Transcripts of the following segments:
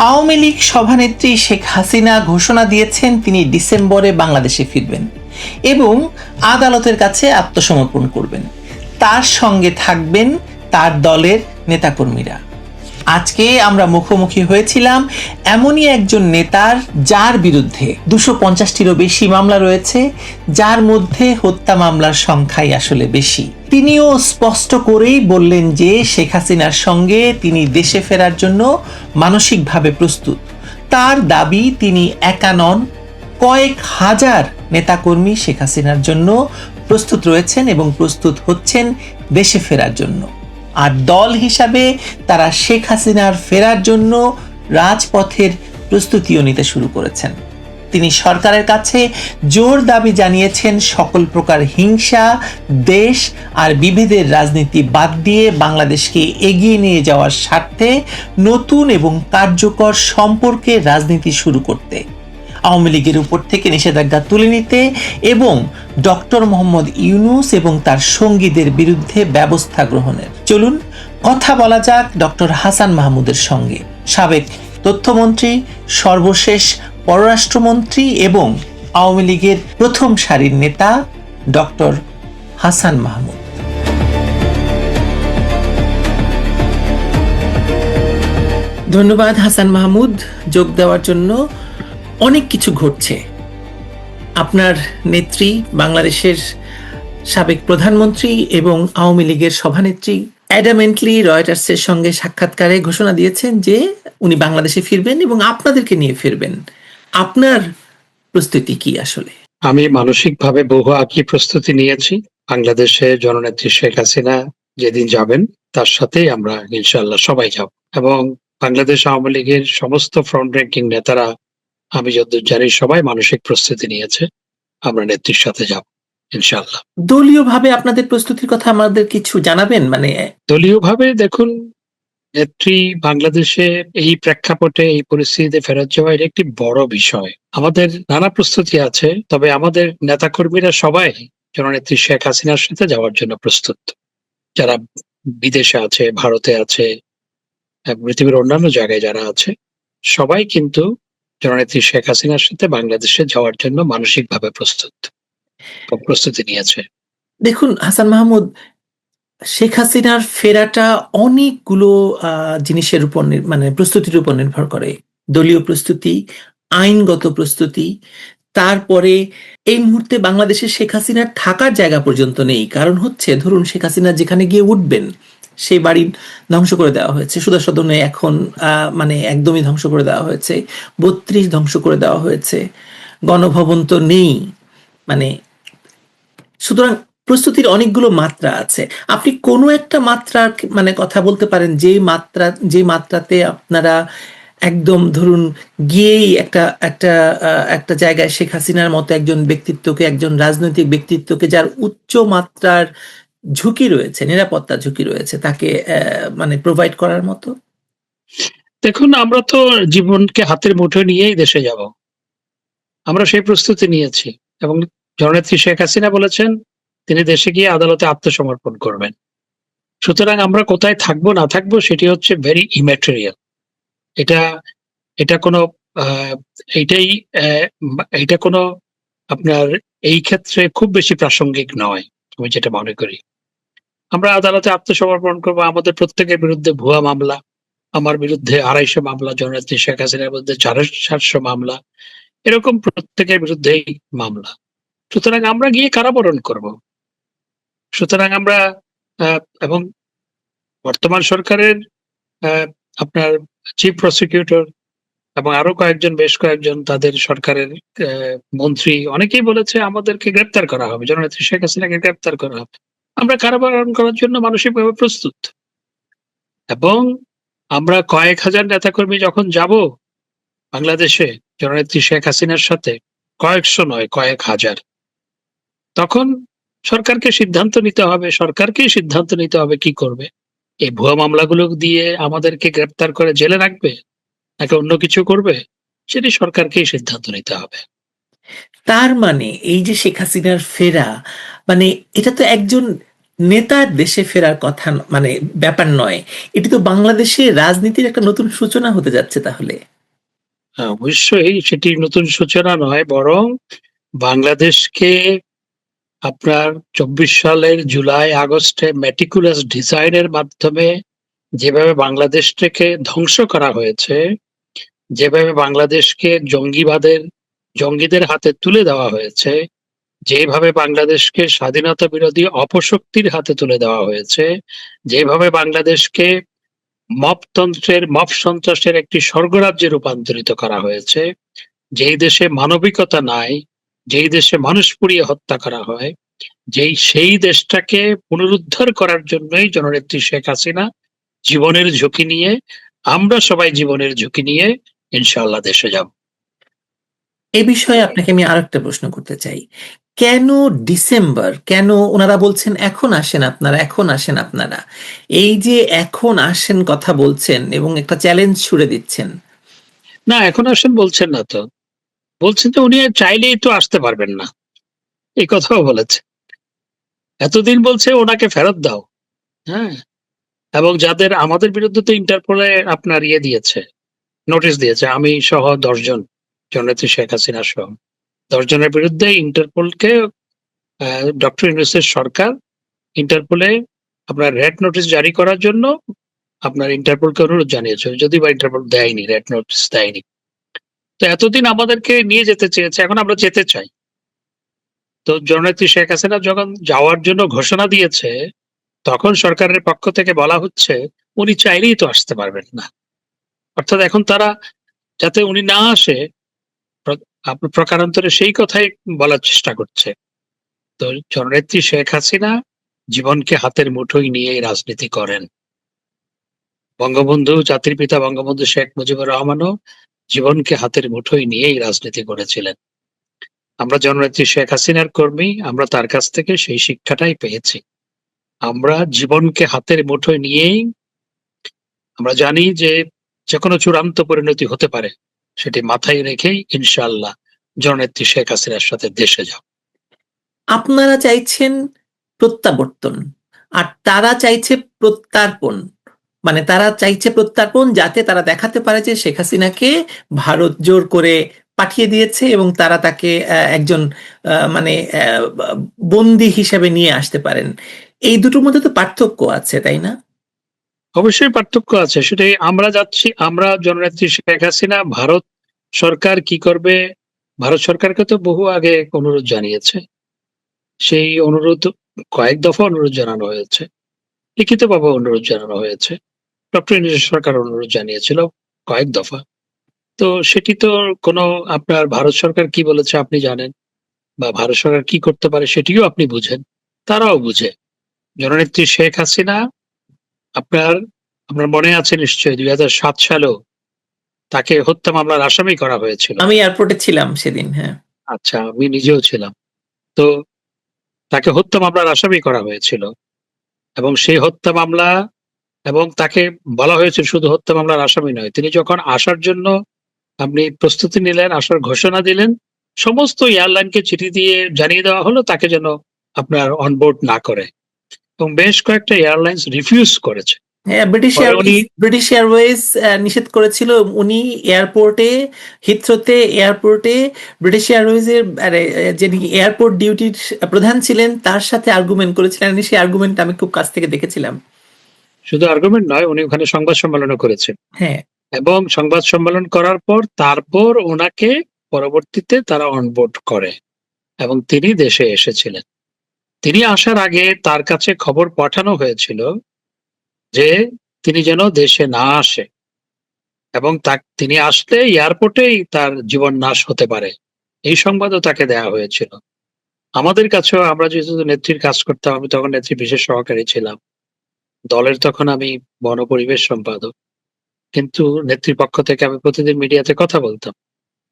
আওয়ামী লীগ সভানেত্রী শেখ হাসিনা ঘোষণা দিয়েছেন তিনি ডিসেম্বরে বাংলাদেশে ফিরবেন এবং আদালতের কাছে আত্মসমর্পণ করবেন। তার সঙ্গে থাকবেন তার দলের নেতাকর্মীরা। আজকে আমরা মুখোমুখি হয়েছিলাম এমনই একজন নেতার যার বিরুদ্ধে 250টিরও বেশি মামলা রয়েছে, যার মধ্যে হত্যা মামলার সংখ্যাই আসলে বেশি। তিনিও স্পষ্ট করেই বললেন যে শেখ হাসিনার সঙ্গে তিনি দেশে ফেরার জন্য মানসিকভাবে প্রস্তুত। তার দাবি তিনি একা নন, কয়েক হাজার নেতাকর্মী শেখ হাসিনার জন্য প্রস্তুত রয়েছেন এবং প্রস্তুত হচ্ছেন দেশে ফেরার জন্য। আর দল হিসাবে তারা শেখ হাসিনার ফেরার জন্য রাজপথের প্রস্তুতিও নিতে শুরু করেছেন। তিনি সরকারের কাছে জোর দাবি জানিয়েছেন সকল প্রকার হিংসা, দেশ আর বিভেদের রাজনীতি বাদ দিয়ে বাংলাদেশকে এগিয়ে নিয়ে যাওয়ার স্বার্থে নতুন এবং কার্যকর সম্পর্কের রাজনীতি শুরু করতে, আওয়ামী লীগের উপর থেকে নিষেধাজ্ঞা তুলে নিতে এবং ডক্টর মোহাম্মদ ইউনূস এবং তার সঙ্গীদের বিরুদ্ধে ব্যবস্থা গ্রহণের। চলুন কথা বলা যাক ডক্টর হাসান মাহমুদের সঙ্গে, সাবেক তথ্যমন্ত্রী, সর্বশেষ পররাষ্ট্রমন্ত্রী এবং আওয়ামী লীগের প্রথম সারির নেতা ডক্টর হাসান মাহমুদ। ধন্যবাদ হাসান মাহমুদ যোগ দেওয়ার জন্য। অনেক কিছু ঘটছে। আপনার নেত্রী, বাংলাদেশের সাবেক প্রধানমন্ত্রী এবং আওয়ামী লীগের সভানেত্রী অ্যাডামেন্টলি রয়টার্সের সঙ্গে সাক্ষাৎকারে ঘোষণা দিয়েছেন যে উনি বাংলাদেশে ফিরবেন এবং আপনাদেরকে নিয়ে ফিরবেন। আপনার প্রস্তুতি কি আসলে? আমি মানসিকভাবে বহু আগে প্রস্তুতি নিয়েছি। বাংলাদেশে জননেত্রী শেখ হাসিনা যেদিন যাবেন তার সাথেই আমরা ইনশাআল্লাহ সবাই যাব, এবং বাংলাদেশ আওয়ামী লীগের সমস্ত ফ্রন্ট র্যাঙ্কিং নেতারা, আমি যতদূর জানি, সবাই মানসিক প্রস্তুতি নিয়েছে। আমরা নেত্রীর সাথে যাব ইনশাআল্লাহ। দলীয় ভাবে আপনাদের প্রস্তুতির কথা আমাদের কিছু জানাবেন? দলীয় ভাবে দেখুন, নেত্রী বাংলাদেশে এই প্রেক্ষাপটে এই পরিস্থিতিতে ফেরত যাওয়া এটা একটি বড় বিষয়। আমাদের নানা প্রস্তুতি আছে, তবে আমাদের নেতাকর্মীরা সবাই জননেত্রী শেখ হাসিনার সাথে যাওয়ার জন্য প্রস্তুত। যারা বিদেশে আছে, ভারতে আছে, পৃথিবীর অন্যান্য জায়গায় যারা আছে, সবাই কিন্তু জননেত্রী শেখ হাসিনার সাথে বাংলাদেশে যাওয়ার জন্য মানসিকভাবে প্রস্তুতি নিয়েছে। দেখুন হাসান মাহমুদ, শেখ হাসিনার ফেরাটা অনেকগুলো জিনিসের উপর প্রস্তুতির উপর নির্ভর করে। দলীয় প্রস্তুতি, আইনগত প্রস্তুতি, তারপরে এই মুহূর্তে বাংলাদেশে শেখ হাসিনার থাকার জায়গা পর্যন্ত নেই। কারণ হচ্ছে, ধরুন শেখ হাসিনা যেখানে গিয়ে উঠবেন সেই বাড়ি ধ্বংস করে দেওয়া হয়েছে। সুদা সদনে এখন একদমই ধ্বংস করে দেওয়া হয়েছে, 32 ধ্বংস করে দেওয়া হয়েছে, গণভবন তো নেই। সুতরাং প্রস্তুতির অনেকগুলো মাত্রা আছে। আপনি কোনো একটা মাত্রার কথা বলতে পারেন যে মাত্রাতে আপনারা একদম ধরুন গিয়েই একটা জায়গায় শেখ হাসিনার মতো একজন ব্যক্তিত্বকে, একজন রাজনৈতিক ব্যক্তিত্বকে যার উচ্চ মাত্রার ঝুঁকি রয়েছে, নিরাপত্তা ঝুঁকি রয়েছে, তাকে প্রোভাইড করার মতো? দেখুন, আমরা তো জীবনকে হাতের মুঠোয় নিয়েই দেশে যাব। আমরা সেই প্রস্তুতি নিয়েছি, এবং জননেত্রী শেখ হাসিনা বলেছেন তিনি দেশে গিয়ে আদালতে আত্মসমর্পণ করবেন। সুতরাং আমরা কোথায় থাকবো না থাকবো সেটি হচ্ছে ভেরি ইম্যাটেরিয়াল। এটা কোনো এইটা কোনো আপনার এই ক্ষেত্রে খুব বেশি প্রাসঙ্গিক নয়, আমি যেটা মনে করি। আমরা আদালতে আত্মসমর্পণ করবো। আমাদের প্রত্যেকের বিরুদ্ধে ভুয়া মামলা, আমার বিরুদ্ধে 250 মামলা, জননেত্রী শেখ হাসিনার বিরুদ্ধে 400 মামলা, এরকম প্রত্যেকের বিরুদ্ধেই মামলা। সুতরাং আমরা গিয়ে কারাবরণ করব। সুতরাং আমরা এবং বর্তমান সরকারের আপনার চিফ প্রসিকিউটর এবং আরো বেশ কয়েকজন তাদের সরকারের মন্ত্রী অনেকেই বলেছে আমাদেরকে গ্রেপ্তার করা হবে, জননেত্রী শেখ হাসিনাকে গ্রেপ্তার করা হবে। আমরা কারাবরণ করার জন্য মানসিকভাবে প্রস্তুত, এবং আমরা কয়েক হাজার নেতাকর্মী যখন যাব বাংলাদেশে জননেত্রী শেখ হাসিনার সাথে, কয়েকশো নয় কয়েক হাজার, তখন সরকারকেই সিদ্ধান্ত নিতে হবে কি করবে। এই ভুয়া মামলাগুলো দিয়ে আমাদেরকে গ্রেপ্তার করে জেলে রাখবে নাকি অন্য কিছু করবে, সেটি সরকারকেই সিদ্ধান্ত নিতে হবে। তার এই যে শেখ হাসিনার ফেরা, এটা তো একজন নেতার দেশে ফেরার কথা ব্যাপার নয়। এটি তো বাংলাদেশের রাজনীতির একটা নতুন সূচনা হতে যাচ্ছে। তাহলে অবশ্যই সেটি নতুন সূচনা নয়, বরং বাংলাদেশকে আপনার ২৪ সালের জুলাই আগস্টে মেটিকুলাস ডিজাইনের মাধ্যমে যেভাবে বাংলাদেশটাকে ধ্বংস করা হয়েছে, যেভাবে বাংলাদেশকে জঙ্গিদের হাতে তুলে দেওয়া হয়েছে, যেভাবে বাংলাদেশকে স্বাধীনতা বিরোধী অপশক্তির হাতে তুলে দেওয়া হয়েছে, যেভাবে বাংলাদেশকে মব সন্ত্রাসের একটি স্বর্গরাজ্যে রূপান্তরিত করা হয়েছে, যেই দেশে মানবিকতা নাই, যেই দেশে মানুষ পুড়িয়ে হত্যা করা হয়, সেই দেশটাকে পুনরুদ্ধার করার জন্যই জননেত্রী শেখ হাসিনা জীবনের ঝুঁকি নিয়ে, আমরা সবাই জীবনের ঝুঁকি নিয়ে ইনশাআল্লাহ দেশে যাব। এ বিষয়ে আপনাকে আমি আরেকটা প্রশ্ন করতে চাই। কেন ডিসেম্বর? কেন ওনারা বলছেন এখন আসেন আপনারা, এখন আসেন আপনারা? এই যে এখন আসেন কথা বলছেন এবং একটা চ্যালেঞ্জ ছুড়ে দিচ্ছেন। না, এখন আসেন বলছেন না তো, বলছেন যে উনি চাইলেই তো আসতে পারবেন না, এই কথাও বলেছে। এতদিন বলছে ওনাকে ফেরত দাও, হ্যাঁ, এবং যাদের আমাদের বিরুদ্ধে তো ইন্টারপোলে আপনার দিয়েছে, নোটিশ দিয়েছে, আমি সহ ১০ জন, জননেত্রী শেখ হাসিনা সহ ১০ জনের বিরুদ্ধে ইন্টারপোলকে ডক্টর ইউনূসের সরকার ইন্টারপোলে আপনার রেড নোটিশ জারি করার জন্য আপনার ইন্টারপোলকে অনুরোধ জানিয়েছে, যদি বা ইন্টারপোল দেয়নি, রেড নোটিশ দেয়নি। তো এতদিন আমাদেরকে নিয়ে যেতে চেয়েছে, এখন আমরা যেতে চাই। তো জননেত্রী শেখ হাসিনা যখন যাওয়ার জন্য ঘোষণা দিয়েছে, তখন সরকারের পক্ষ থেকে বলা হচ্ছে উনি চাইলেই তো আসতে পারবেন না। অর্থাৎ এখন তারা যাতে উনি না আসে, আপনার প্রকারান্তরে সেই কথাই বলার চেষ্টা করছে। তো জননেত্রী শেখ হাসিনা জীবনকে হাতের মুঠোয় নিয়েই রাজনীতি করেন। বঙ্গবন্ধু, জাতির পিতা বঙ্গবন্ধু শেখ মুজিবুর রহমানও জীবনকে হাতের মুঠোয় নিয়েই রাজনীতি করেছিলেন। আমরা জননেত্রী শেখ হাসিনার কর্মী, আমরা তার কাছ থেকে সেই শিক্ষাটাই পেয়েছি। আমরা জীবনকে হাতের মুঠোয় নিয়েই, আমরা জানি যে যেকোনো চূড়ান্ত পরিণতি হতে পারে, সেটি মাথায় রেখেই ইনশাআল্লাহ জননেত্রী শেখ হাসিনার সাথে দেশে যাব। আপনারা চাইছেন প্রত্যাবর্তন, আর তারা চাইছে প্রত্যার্পণ। মানে তারা চাইছে প্রত্যার্পণ, যাতে তারা দেখাতে পারে যে শেখ হাসিনাকে ভারত জোর করে পাঠিয়ে দিয়েছে এবং তারা তাকে একজন মানে বন্দী হিসেবে নিয়ে আসতে পারেন। এই দুটোর মধ্যে তো পার্থক্য আছে, তাই না? অবশ্যই পার্থক্য আছে, সেটাই আমরা যাচ্ছি। আমরা জননেত্রী শেখ হাসিনা ভারত সরকার কি করবে, ভারত সরকারকে তো বহু আগে অনুরোধ জানিয়েছে। সেই অনুরোধ, কয়েক দফা অনুরোধ জানানো হয়েছে, লিখিতভাবে অনুরোধ জানানো হয়েছে। ডক্টর ইউনূস সরকার অনুরোধ জানিয়েছিল কয়েক দফা। তো সেটি তো কোনো, আপনার ভারত সরকার কি বলেছে আপনি জানেন, বা ভারত সরকার কি করতে পারে সেটিও আপনি বুঝেন, তারাও বুঝে। জননেত্রী শেখ হাসিনা, আপনার আপনার মনে আছে নিশ্চয়ই ২০০৭ সালেও তাকে হত্যা মামলার আসামি করা হয়েছিল। আমি এয়ারপোর্টে ছিলাম সেদিন, হ্যাঁ। আচ্ছা, আমি নিজেও ছিলাম। তো তাকে হত্যা মামলার আসামি করা হয়েছিল, এবং সেই হত্যা মামলা, এবং তাকে বলা হয়েছিল শুধু হত্যা মামলার আসামি নয়, তিনি যখন আসার জন্য আপনি প্রস্তুতি নিলেন, আসার ঘোষণা দিলেন, সমস্ত এয়ারলাইনকে চিঠি দিয়ে জানিয়ে দেওয়া হলো তাকে যেন আপনার অনবোর্ড না করে, এবং বেশ কয়েকটা এয়ারলাইন্স রিফিউজ করেছে। হ্যাঁ, পরে উনি ব্রিটিশ এয়ারওয়েজ নিষেধ করেছিল। উনি এয়ারপোর্টে, হিথ্রোতে এয়ারপোর্টে ব্রিটিশ এয়ারওয়েজের যিনি এয়ারপোর্ট ডিউটির প্রধান ছিলেন তার সাথে আর্গুমেন্ট করেছিলেন। সেই আর্গুমেন্ট আমি খুব কাছ থেকে দেখেছিলাম। শুধু আর্গুমেন্ট নয়, উনি ওখানে সংবাদ সম্মেলনও করেছেন, হ্যাঁ, এবং সংবাদ সম্মেলন করার পর তারপর ওনাকে পরবর্তীতে তারা অনবোর্ড করে, এবং তিনি দেশে এসেছিলেন। তিনি আসার আগে তার কাছে খবর পাঠানো হয়েছিল যে তিনি যেন দেশে না আসে, এবং তিনি আসলে এয়ারপোর্টেই তার জীবন নাশ হতে পারে, এই সংবাদও তাকে দেওয়া হয়েছিল। আমাদের কাছেও, আমরা যেহেতু নেত্রীর কাজ করতাম, আমি তখন নেত্রী বিশেষ সহকারী ছিলাম, দলের তখন আমি বন পরিবেশ সম্পাদক, কিন্তু নেত্রীর পক্ষ থেকে আমি প্রতিদিন মিডিয়াতে কথা বলতাম।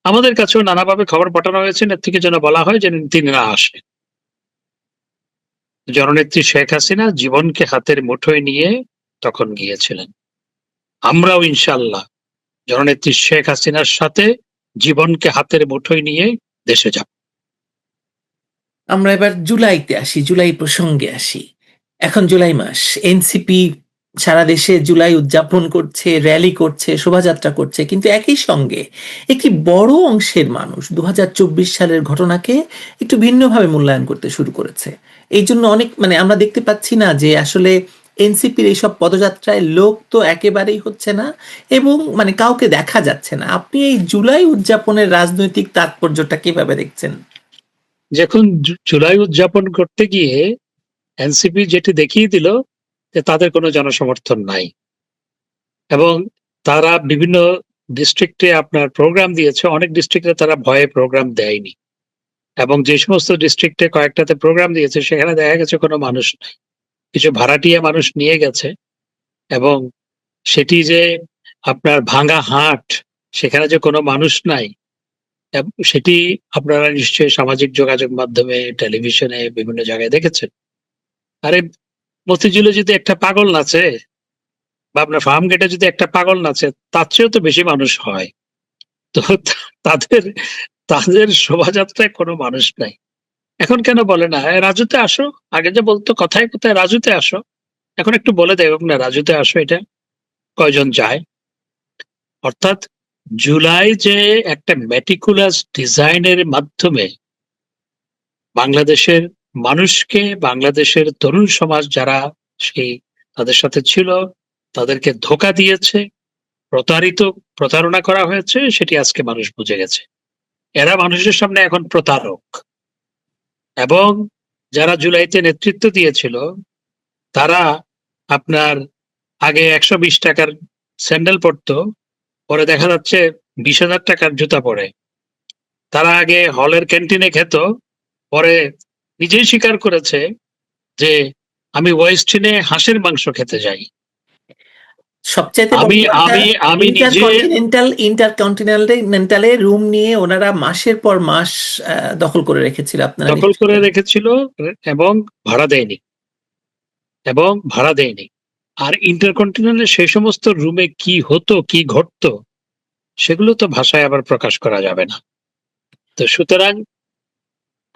আমাদের কাছেও নানাভাবে খবর পাঠানো হয়েছে নেত্রীকে যেন বলা হয় যে তিনি না আসে। জননেত্রী শেখ হাসিনা জীবনকে হাতের মুঠোয় নিয়ে তখন গিয়েছিলেন। আমরাও ইনশাআল্লাহ জননেত্রী শেখ হাসিনার সাথে জীবনকে হাতের মুঠোয় নিয়ে দেশে যাব। আমরা এবার জুলাইতে আসি, জুলাই প্রসঙ্গে আসি। এখন জুলাই মাস, এনসিপি সারা দেশে জুলাই উদযাপন করছে, র্যালি করছে, শোভাযাত্রা করছে, কিন্তু একই সঙ্গে একটি বড় অংশের মানুষ 2024 সালের ঘটনাকে একটু ভিন্নভাবে মূল্যায়ন করতে শুরু করেছে। এই জন্য অনেক মানে আমরা দেখতে পাচ্ছি না যে আসলে এনসিপির এইসব পদযাত্রায় লোক তো একেবারেই হচ্ছে না, এবং মানে কাউকে দেখা যাচ্ছে না। আপনি এই জুলাই উদযাপনের রাজনৈতিক তাৎপর্যটা কিভাবে দেখছেন? যখন জুলাই উদযাপন করতে গিয়ে এনসিপি যেটি দেখিয়ে দিল যে তাদের কোনো জনসমর্থন নাই, এবং তারা বিভিন্ন ডিস্ট্রিক্টে আপনার প্রোগ্রাম দিয়েছে, অনেক ডিস্ট্রিক্টে তারা ভয়ে প্রোগ্রাম দেয়নি, এবং যে সমস্ত ডিস্ট্রিক্টে কয়েকটাতে প্রোগ্রাম দিয়েছে সেখানে দেখা গেছে কোনো মানুষ নাই, কিছু ভাড়াটিয়া মানুষ নিয়ে গেছে। এবং সেটি যে আপনার ভাঙা হাট, সেখানে যে কোনো মানুষ নাই, সেটি আপনারা নিশ্চয়ই সামাজিক যোগাযোগ মাধ্যমে, টেলিভিশনে, বিভিন্ন জায়গায় দেখেছেন। আরে মতিঝিলে যদি একটা পাগল নাচে, বা আপনার ফার্ম গেটে যদি একটা পাগল নাচে, তার চেয়েও তো বেশি মানুষ হয়। তো তাদের তাদের শোভাযাত্রায় কোনো মানুষ নাই। এখন কেন বলে না রাজুতে আসো? আগে যে বলতো কথায় কথায় রাজুতে আসো, এখন একটু বলে দেখ না রাজুতে আসো, এটা কয়জন যায়? অর্থাৎ জুলাই যে একটা মেটিকুলাস ডিজাইনের মাধ্যমে বাংলাদেশের মানুষকে, বাংলাদেশের তরুণ সমাজ যারা সেই তাদের সাথে ছিল, তাদেরকে ধোঁকা দিয়েছে, প্রতারণা করা হয়েছে, সেটি আজকে মানুষ বুঝে গেছে। এরা মানুষের সামনে এখন প্রতারক। এবং যারা জুলাইতে নেতৃত্ব দিয়েছিল তারা আপনার আগে 120 টাকার স্যান্ডেল পরতো, পরে দেখা যাচ্ছে 20,000 টাকার জুতা পরে। তারা আগে হলের ক্যান্টিনে খেত, পরে নিজেই স্বীকার করেছে যে আমি ওয়েস্টিনে হাঁসের মাংস খেতে যাই। সবচাইতে বড় আমি কথা, আমি আমি নিজে ইন্টারকন্টিনেন্টালে রুম নিয়ে ওনারা মাসের পর মাস দখল করে রেখেছিল, আপনারা দখল নিশ্চয়ই করে জানেন। রেখেছিল, এবং ভাড়া দেয়নি, আর ইন্টারকন্টিনেন্টাল সেই সমস্ত রুমে কি হতো, কি ঘটতো, সেগুলো তো ভাষায় আবার প্রকাশ করা যাবে না। তো সুতরাং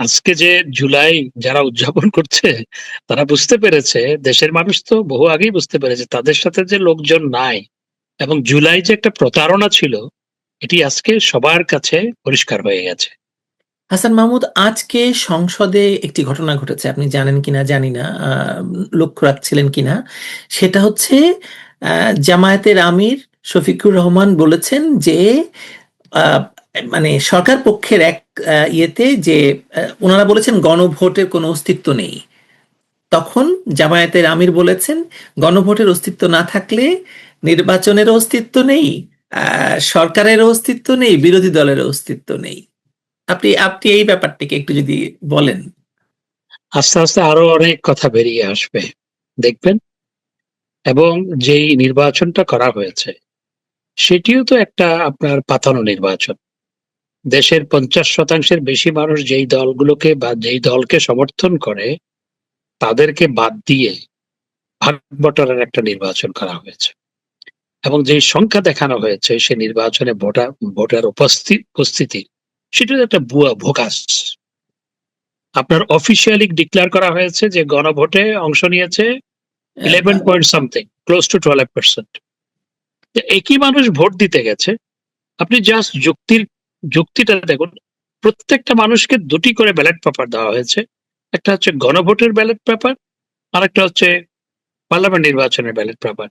আজকে যে জুলাই যারা উদযাপন করছে, তারা বুঝতে পেরেছে, দেশের মানুষ তো বহু আগেই বুঝতে পেরেছে তাদের সাথে যে লোকজন নাই, এবং জুলাই যে একটা প্রতারণা ছিল, এটি আজকে সবার কাছে পরিষ্কার হয়ে গেছে। হাসান মাহমুদ, আজকে সংসদে একটি ঘটনা ঘটেছে, আপনি জানেন কিনা জানি না, লক্ষ্য রাখছিলেন কিনা। সেটা হচ্ছে জামায়াতের আমির শফিকুর রহমান বলেছেন যে আহ, মানে সরকার পক্ষের এক ইয়েতে যে ওনারা বলেছেন গণভোটের কোনো অস্তিত্ব নেই। তখন জামায়াতের আমির বলেছেন গণভোটের অস্তিত্ব না থাকলে নির্বাচনের অস্তিত্ব নেই, সরকারের অস্তিত্ব নেই, বিরোধী দলের অস্তিত্ব নেই। আপনি আপনি এই ব্যাপারটিকে একটু যদি বলেন। আস্তে আস্তে আরো অনেক কথা বেরিয়ে আসবে, দেখবেন। এবং যেই নির্বাচনটা করা হয়েছে সেটিও তো একটা আপনার পাতানো নির্বাচন। দেশের 50% বেশি মানুষ যেই দলগুলোকে বা যেই দলকে সমর্থন করে তাদেরকে বাদ দিয়ে ভাগ বটারের একটা নির্বাচন করা হয়েছে, এবং যেই সংখ্যা দেখানো হয়েছে সে নির্বাচনে ভোটার উপস্থিতি, সেটা একটা ভুয়া ভোগাস। আপনার অফিসিয়ালি ডিক্লেয়ার করা হয়েছে যে গণভোটে অংশ নিয়েছে 11 পয়েন্ট সামথিং, ক্লোজ টু 12%। একই মানুষ ভোট দিতে গেছে। আপনি জাস্ট যুক্তিটা দেখুন, প্রত্যেকটা মানুষকে দুটি করে ব্যালট পেপার দেওয়া হয়েছে। একটা হচ্ছে গণভোটের ব্যালট পেপার, আর একটা হচ্ছে পার্লামেন্ট নির্বাচনের ব্যালট পেপার।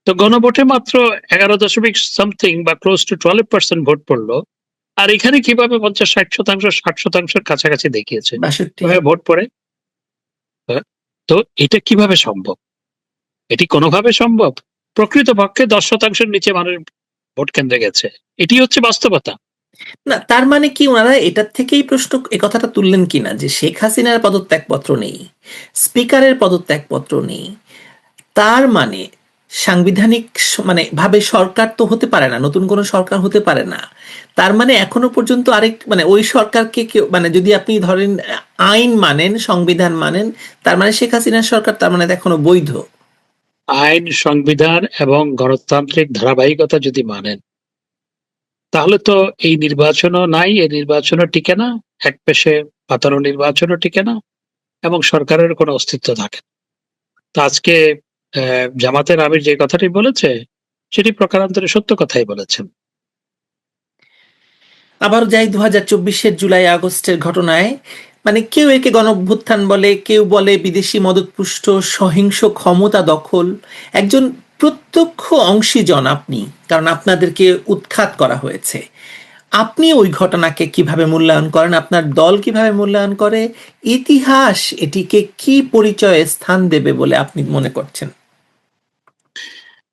তো গণভোটে মাত্র 11 দশমিক সামথিং বা ক্লোজ টু 12% ভোট পড়লো, আর এখানে কিভাবে 50-60%, 60%-র কাছাকাছি দেখিয়েছে 62। কিভাবে ভোট পড়ে। হ্যাঁ? তো এটা কিভাবে সম্ভব? এটি কোনোভাবে সম্ভব? প্রকৃতপক্ষে 10%-র নিচে মানুষ ভোট কেন্দ্রে গেছে, এটি হচ্ছে বাস্তবতা। না, তার মানে কি ওনারা এটার থেকেই প্রশ্ন এ কথাটা তুললেন কিনা যে শেখ হাসিনার পদত্যাগপত্র নেই, স্পিকারের পদত্যাগপত্র নেই, তার মানে সাংবিধানিক মানে ভাবে সরকার তো হতে পারে না, নতুন কোনো সরকার হতে পারে না। তার মানে এখনো পর্যন্ত আরেক মানে ওই সরকারকে কেউ মানে যদি আপনি ধরেন আইন মানেন, সংবিধান মানেন, তার মানে শেখ হাসিনার সরকার তার মানে এখনো বৈধ। আইন, সংবিধান এবং গণতান্ত্রিক ধারাবাহিকতা যদি মানেন, তাহলে তো এই নির্বাচনও নাই, এই নির্বাচনও টিকে না, এক পেশে পাতানো নির্বাচনও টিকে না, এবং সরকারের কোনো অস্তিত্ব থাকে না। তো আজকে জামাতের আমির যে কথাটি বলেছে সেটি প্রকারান্তরে সত্য কথাই বলেছেন। আবার যাই 2024-এর জুলাই আগস্টের ঘটনায়, মানে কেউ একে গণঅভ্যুত্থান বলে, কেউ বলে বিদেশি মদতপুষ্ট সহিংস ক্ষমতা দখল। একজন প্রত্যক্ষ অংশীজন আপনি, কারণ আপনাদেরকে উৎখাত করা হয়েছে। আপনি ওই ঘটনাকে কিভাবে মূল্যায়ন করেন, আপনার দল কিভাবে মূল্যায়ন করে, ইতিহাস এটিকে কি পরিচয়ে স্থান দেবে বলে আপনি মনে করছেন?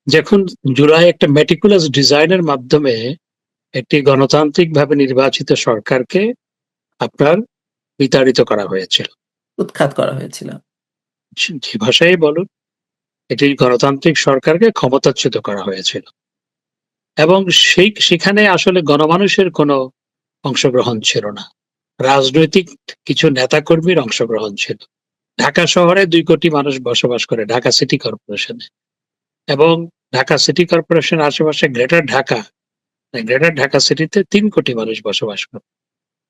যখন জুলাই একটা মেটিকুলাস ডিজাইনের মাধ্যমে একটি গণতান্ত্রিকভাবে নির্বাচিত সরকারকে আপনার বিতাড়িত করা হয়েছিল, উৎখাত করা হয়েছিল। যে ভাষায় বলুন, এটি গণতান্ত্রিক সরকারকে ক্ষমতাচ্যুত করা হয়েছিল, এবং সেখানে আসলে গণমানুষের কোনো অংশগ্রহণ ছিল না। রাজনৈতিক কিছু নেতাকর্মীর অংশগ্রহণ ছিল। ঢাকা শহরে 2 কোটি মানুষ বসবাস করে, ঢাকা সিটি কর্পোরেশনে, এবং ঢাকা সিটি কর্পোরেশন আশেপাশে গ্রেটার ঢাকা সিটিতে 3 কোটি মানুষ বসবাস করে।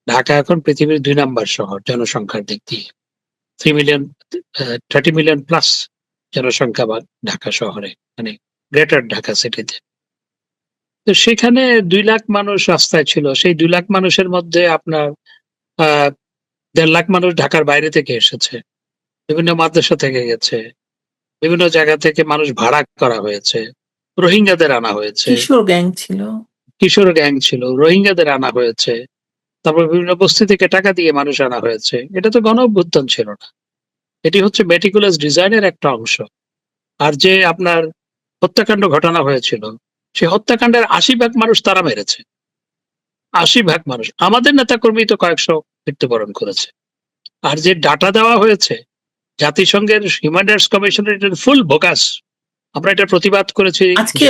ঢাকা এখন পৃথিবীর 2 নম্বর শহর জনসংখ্যার দিক দিয়ে। 30 মিলিয়ন প্লাস জনসংখ্যা ঢাকা শহরে, মানে গ্রেটার ঢাকা সিটিতে। তো সেখানে 2 লাখ মানুষ রাস্তায় ছিল। সেই 2 লাখ মানুষের মধ্যে আপনার 1.5 লাখ মানুষ ঢাকার বাইরে থেকে এসেছে, বিভিন্ন মাদ্রাসা থেকে গেছে, বিভিন্ন জায়গা থেকে মানুষ ভাড়া করা হয়েছে, রোহিঙ্গাদের আনা হয়েছে, কিশোর গ্যাং ছিল। কিশোর গ্যাং ছিল, রোহিঙ্গাদের আনা হয়েছে, তারপর বিভিন্ন বস্তি থেকে টাকা দিয়ে মানুষ আনা হয়েছে। এটা তো গণ অভ্যুত্থান ছিল না, এটি হচ্ছে মেটিকুলাস ডিজাইনের একটা অংশ। আর যে আপনার হত্যাকাণ্ড ঘটনা হয়েছিল, সেই হত্যাকাণ্ডের 80% মানুষ তারা মেরেছে। 80% মানুষ, আমাদের নেতাকর্মী তো কয়েকশো মৃত্যুবরণ করেছে। আর যে ডাটা দেওয়া হয়েছে জাতিসংঘের হিউম্যান রাইটস কমিশনের, এটা ফুল বোগাস। আমরা এটা প্রতিবাদ করেছি। আজকে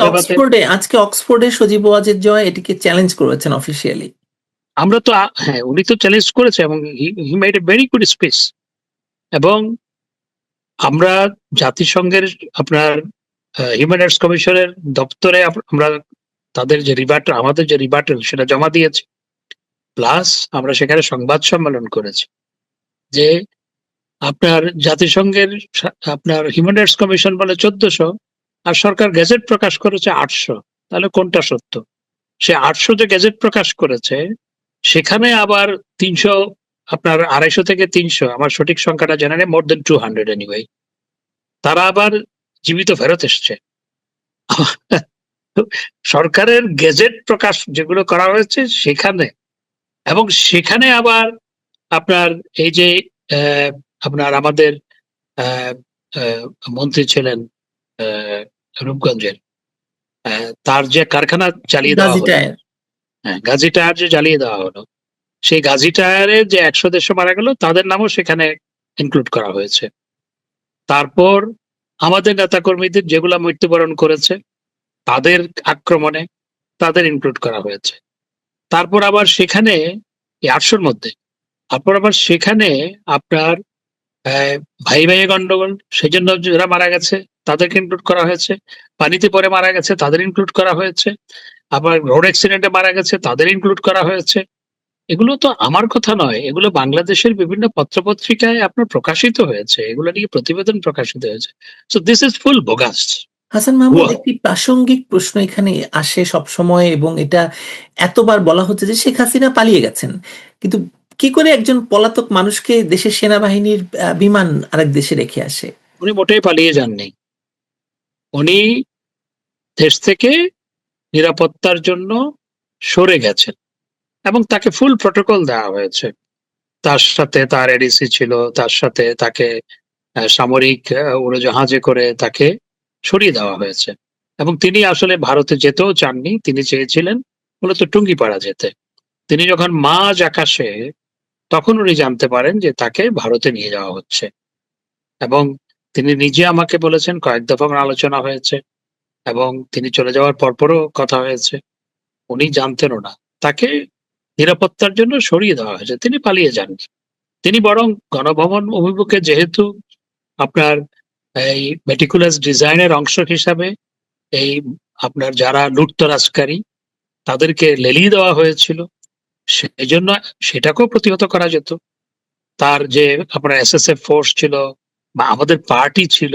অক্সফোর্ডে সজীব ওয়াজেদ জয় এটিকে চ্যালেঞ্জ করেছেন অফিসিয়ালি। আমরা তো হ্যাঁ, উনি তো চ্যালেঞ্জ করেছে এবং he made a very good speech. এবং আমরা জাতিসংঘের আপনার হিউম্যান রাইটস কমিশনের দপ্তরে আমরা তাদের যে আমাদের যে রিবার্টাল সেটা জমা দিয়েছি। প্লাস আমরা সেখানে সংবাদ সম্মেলন করেছি যে আপনার জাতিসংঘের আপনার হিউম্যান রাইটস কমিশন বলে 1400, আর সরকার গেজেট প্রকাশ করেছে 800। তাহলে কোনটা সত্য? সে 800 যে গেজেট প্রকাশ করেছে সেখানে আবার 300, আপনার 250 থেকে 300, আমার সঠিক সংখ্যাটা জানা নেই, মোর দেন 200 এনিওয়ে, তারা আবার জীবিত ফেরত এসছে। সরকারের গেজেট প্রকাশ যেগুলো করা হয়েছে সেখানে, এবং সেখানে আবার আপনার এই যে আপনার আমাদের মন্ত্রী ছিলেন রূপগঞ্জের, তার যে কারখানা চালিয়ে দেওয়া হলো, গাজী টায়ার যে জ্বালিয়ে দেওয়া হলো, সেই গাজী টায়ারে যে 100-150 মারা গেল তাদের নামও সেখানে ইনক্লুড করা হয়েছে। তারপর আমাদের নেতাকর্মীদের যেগুলা মৃত্যুবরণ করেছে তাদের আক্রমণে তাদের ইনক্লুড করা হয়েছে। তারপর আবার সেখানে এই 800-র মধ্যে তারপর আবার সেখানে আপনার ভাই ভাইয়ে গন্ডগোল, সেই জন্য যারা মারা গেছে তাদেরকে ইনক্লুড করা হয়েছে। পানিতে পরে মারা গেছে তাদের ইনক্লুড করা হয়েছে। আবার রোড অ্যাক্সিডেন্টে মারা গেছে তাদের ইনক্লুড করা হয়েছে। এগুলো তো আমার কথা নয়, এগুলো বাংলাদেশের বিভিন্ন পত্রপত্রিকায় আপনার প্রকাশিত হয়েছে, এগুলো নিয়ে প্রতিবেদন প্রকাশিত হয়েছে। So this is full bogus. Hasan Mahmud, একটি প্রাসঙ্গিক প্রশ্ন এখানে আসে সব সময়, এবং এটা এতবার বলা হচ্ছে যে শেখ হাসিনা পালিয়ে গেছেন, কিন্তু কি করে একজন পলাতক মানুষকে দেশের সেনাবাহিনীর বিমান আরেক দেশে রেখে আসে? উনি মোটেই পালিয়ে যাননি। উনি দেশ থেকে নিরাপত্তার জন্য সরে গেছেন এবং তাকে ফুল প্রটোকল দেওয়া হয়েছে। তার সাথে তার এডিসি ছিল, তার সাথে তাকে সামরিক উড়োজাহাজে করে তাকে সরিয়ে দেওয়া হয়েছে। এবং তিনি আসলে ভারতে যেতেও চাননি, তিনি চেয়েছিলেন মূলত টুঙ্গিপাড়া যেতে। তিনি যখন মাঝ আকাশে, তখন উনি জানতে পারেন যে তাকে ভারতে নিয়ে যাওয়া হচ্ছে, এবং তিনি নিজে আমাকে বলেছেন কয়েক দফা আমার আলোচনা হয়েছে, এবং তিনি চলে যাওয়ার পরপরও কথা হয়েছে। উনি জানতেনও না, তাকে নিরাপত্তার জন্য সরিয়ে দেওয়া হয়েছে, তিনি পালিয়ে যাননি। তিনি বরং গণভবন অভিমুখে, যেহেতু আপনার এই মেটিকুলাস ডিজাইনের অংশ হিসাবে এই আপনার যারা লুটতরাজকারী তাদেরকে লেলিয়ে দেওয়া হয়েছিল, সেই জন্য সেটাকেও প্রতিহত করা যেত। তার যে আপনার এসএসএফ ফোর্স ছিল বা আমাদের পার্টি ছিল,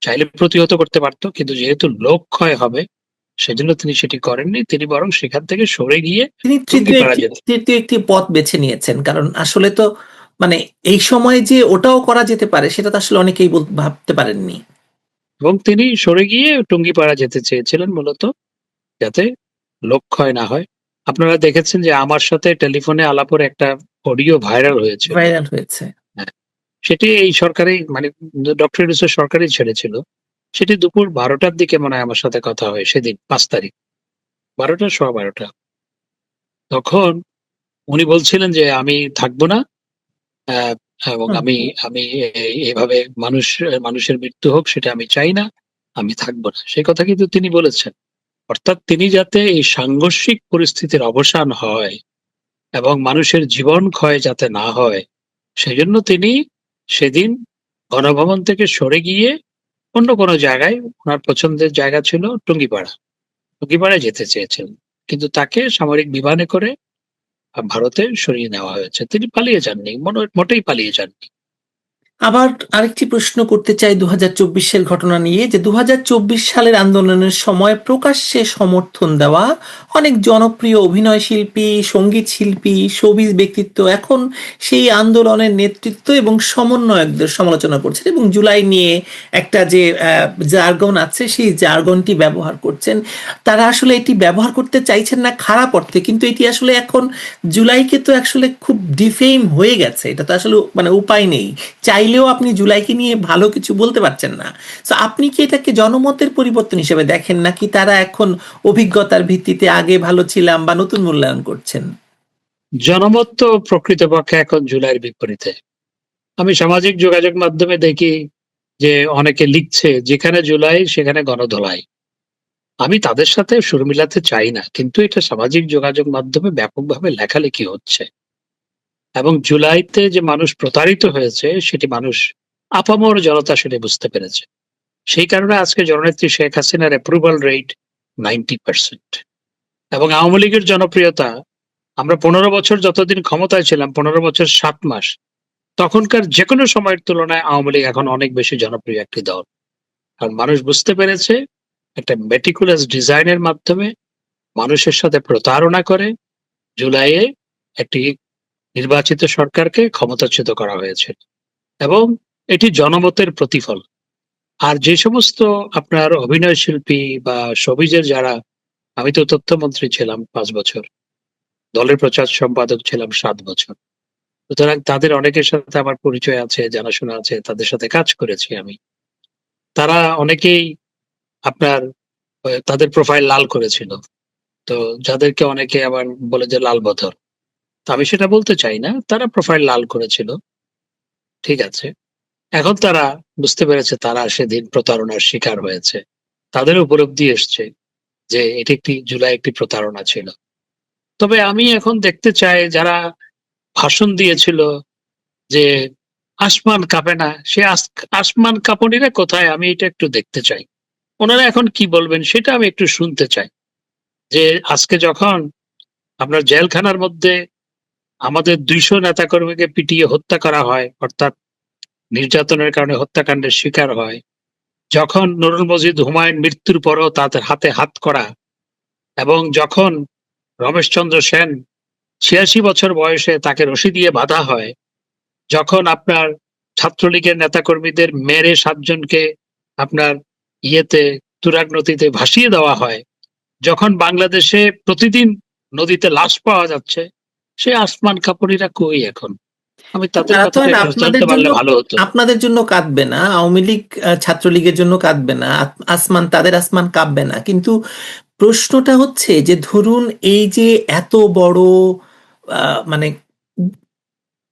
চাইলে প্রতিহত করতে পারতো, কিন্তু যেহেতু লোক ক্ষয় হবে সেজন্য তিনি সেটি করেননি। তিনি বরং সেখান থেকে সরে গিয়ে তিনি টুঙ্গিপাড়া যেতে। তৃতীয় একটি পথ বেছে নিয়েছেন, কারণ আসলে তো মানে এই সময় যে ওটাও করা যেতে পারে সেটা তো আসলে অনেকেই ভাবতে পারেননি। এবং তিনি সরে গিয়ে টুঙ্গিপাড়া যেতে চেয়েছিলেন মূলত, যাতে লোক ক্ষয় না হয়। আপনারা দেখেছেন যে আমার সাথে টেলিফোনে আলাপের একটা অডিও ভাইরাল হয়েছিল। ভাইরাল হয়েছে। হ্যাঁ, সেটি এই সরকারি মানে ডক্টর ইউনূসের সরকারই ছেড়েছিল। সেটি দুপুর 12টার দিকে মনে হয় আমার সাথে কথা হয় সেদিন ৫ তারিখ। ১২টা, সোয়া ১২টা। তখন উনি বলছিলেন যে, "আমি থাকবো না। অ্যা এবং হুম। আমি এভাবে মানুষের মৃত্যু হোক সেটা আমি চাই না। আমি থাকবো না।" সেই কথা কিন্তু তিনি বলেছেন। অর্থাৎ তিনি যাতে এই সাংঘর্ষিক পরিস্থিতির অবসান হয় এবং মানুষের জীবন ক্ষয় যাতে না হয়, সেজন্য তিনি সেদিন গণভবন থেকে সরে গিয়ে অন্য কোনো জায়গায়, উনার পছন্দের জায়গা ছিল টুঙ্গিপাড়া। টুঙ্গিপাড়ায় যেতে চেয়েছিলেন। কিন্তু তাকে সামরিক বিমানে করে ভারতে সরিয়ে নেওয়া হয়েছে। তিনি পালিয়ে যাননি। মোটেই পালিয়ে যাননি। আবার আরেকটি প্রশ্ন করতে চাই ২০২৪-এর ঘটনা নিয়ে, যে ২০২৪ সালের আন্দোলনের সময় প্রকাশ্যে সমর্থন দেওয়া অনেক জনপ্রিয় অভিনয় শিল্পী, সঙ্গীত শিল্পী, শোবিজ ব্যক্তিত্ব এখন সেই আন্দোলনের নেতৃত্ব এবং সমন্বয়কদের সমালোচনা করছেন এবং জুলাই নিয়ে একটা যে জার্গন আছে সেই জার্গনটি ব্যবহার করছেন। তারা আসলে এটি ব্যবহার করতে চাইছেন না খারাপ অর্থে, কিন্তু এটি আসলে এখন জুলাইকে তো আসলে খুব ডিফেম হয়ে গেছে, এটা তো আসলে মানে উপায় নেই, চাইলেও আপনি জুলাইকে নিয়ে ভালো কিছু বলতে পারছেন না। তো আপনি কি এটাকে জনমতের পরিবর্তন হিসেবে দেখেন, নাকি তারা এখন অভিজ্ঞতার ভিত্তিতে আগে ভালো ছিলাম বা নতুন মূল্যায়ন করছেন? জনমত তো প্রকৃতপক্ষে এখন জুলাইয়ের বিপরীতে। আমি সামাজিক যোগাযোগ মাধ্যমে দেখি যে অনেকে লিখছে, যেখানে জুলাই সেখানে গণধোলাই। আমি তাদের সাথে সুর মিলাতে চাই না। কিন্তু এটা সামাজিক যোগাযোগ মাধ্যমে ব্যাপকভাবে লেখালেখি হচ্ছে। এবং জুলাইতে যে মানুষ প্রতারিত হয়েছে সেটি মানুষ, আপামর জনতা সেটি বুঝতে পেরেছে। সেই কারণে আজকে জননেত্রী শেখ হাসিনার অ্যাপ্রুভাল রেট 90%। এবং আওয়ামী লীগের জনপ্রিয়তা, আমরা ১৫ বছর যতদিন ক্ষমতায় ছিলাম, ১৫ বছর ৭ মাস, তখনকার যেকোনো সময়ের তুলনায় আওয়ামী লীগ এখন অনেক বেশি জনপ্রিয় একটি দল। কারণ মানুষ বুঝতে পেরেছে একটা মেটিকুলাস ডিজাইনের মাধ্যমে মানুষের সাথে প্রতারণা করে জুলাইয়ে একটি নির্বাচিত সরকারকে ক্ষমতাচ্যুত করা হয়েছে। এবং এটি জনমতের প্রতিফল। আর যে সমস্ত আপনার অভিনয় শিল্পী বা শোবিজের যারা, আমি তো তথ্যমন্ত্রী ছিলাম ৫ বছর, দলের প্রচার সম্পাদক ছিলাম ৭ বছর। সুতরাং তাদের অনেকের সাথে আমার পরিচয় আছে, জানাশোনা আছে, তাদের সাথে কাজ করেছি আমি। তারা অনেকেই আপনার তাদের প্রোফাইল লাল করেছিল। তো যাদেরকে অনেকে আবার বলে যে লাল বদর। তো আমি সেটা বলতে চাই না। তারা প্রোফাইল লাল করেছিল। ঠিক আছে। এখন তারা বুঝতে পেরেছে তারা সেদিন প্রতারণার শিকার হয়েছে। তাদের উপলব্ধি এসছে যে এটি জুলাই একটি প্রতারণা ছিল। তবে আমি এখন দেখতে চাই যারা ভাষণ দিয়েছিল যে আসমান কাঁপে না, সে আসমান কাঁপুনিরা কোথায়, আমি এটা একটু দেখতে চাই। ওনারা এখন কি বলবেন সেটা আমি একটু শুনতে চাই। যে আজকে যখন আপনার জেলখানার মধ্যে আমাদের ২০০ নেতাকর্মীকে পিটিয়ে হত্যা করা হয়, অর্থাৎ নির্যাতনের কারণে হত্যাকাণ্ডের শিকার হয়, যখন নুরুল মজিদ হুমায়ুন মৃত্যুর পরও তাদের হাতে হাত করা, এবং যখন রমেশচন্দ্র সেন ৮৬ বছর বয়সে তাকে রশি দিয়ে বাঁধা হয়, যখন আপনার ছাত্রলীগের নেতাকর্মীদের মেরে ৭ জনকে আপনার তুরাগ নদীতে ভাসিয়ে দেওয়া হয়, যখন বাংলাদেশে প্রতিদিন নদীতে লাশ পাওয়া যাচ্ছে, সে আসমান কাঁপুনিরা কই এখন? আমি তাদের তারা তো কথাটা আর একটু জানতে পারলে ভালো হতো। আপনাদের জন্য কাঁদবে না, আওয়ামী লীগ ছাত্রলীগের জন্য কাঁদবে না, আসমান তাদের আসমান কাঁপবে না, কিন্তু প্রশ্নটা হচ্ছে যে ধরুন এই যে এত বড় মানে